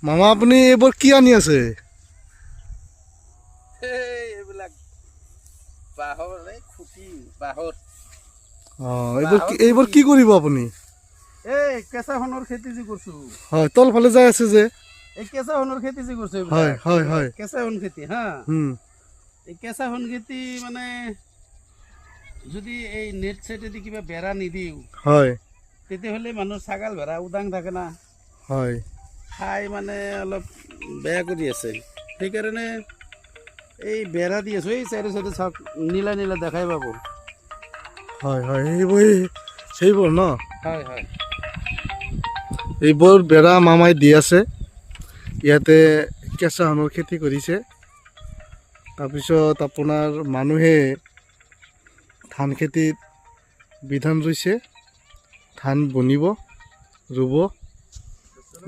মামা আপুনি এইবোৰ কি আনি আছে? এইবিলাক বাঁহৰ খুঁটি বাঁহৰ। এইবোৰ কি কৰিব আপুনি? এই কেঁচা সোণৰ খেতি যে কৰিছো। হয়, তলফালে যাই আছে যে। এই কেঁচা সোণৰ খেতি যে কৰিছো হয় হয় হয়। কেঁচা সোণ খেতি হা। এই কেঁচা সোণ খেতি মানে যদি এই নেট চেটেদি কিবা বেৰা নিদিওঁ, হয় তেতিয়াহ'লে মানুহ ছাগাল ভেড়া উদাং থাকে না, হয় খাই মানে অলপ বেয়া কৰি আছে। সেইকাৰণে এই বেৰা দি আছো। এই চাইডে চাইডে চাওক, নীলা নীলা দেখাই পাব। হয় হয়, সেইবোৰ ন? হয় হয়। এইবোৰ বেৰা মামাই দি আছে। ইয়াতে কেঁচা সোণৰ খেতি কৰিছে। তাৰপিছত আপোনাৰ মানুহে ধান খেতিত বিধান ৰুইছে, ধান বনিব, ৰুব।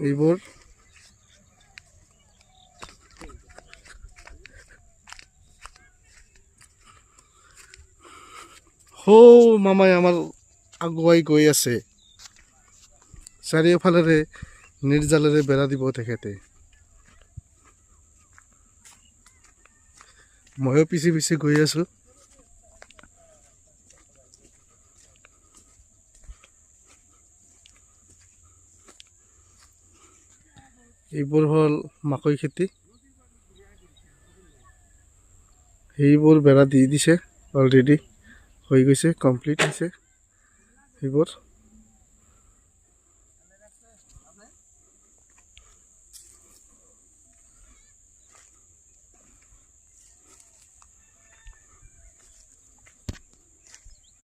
এইবোৰ মামাই আমাৰ আগুৱাই গৈ আছে। চাৰিওফালেৰে নিৰ্জালেৰে বেৰা দিব তেখেতে। ময়ো পিছে পিছে গৈ আছো। এইবোৰ হ'ল মাকৈ খেতি। সেইবোৰ বেৰা দি দিছে, অলৰেডি হৈ গৈছে, কমপ্লিট হৈছে সেইবোৰ।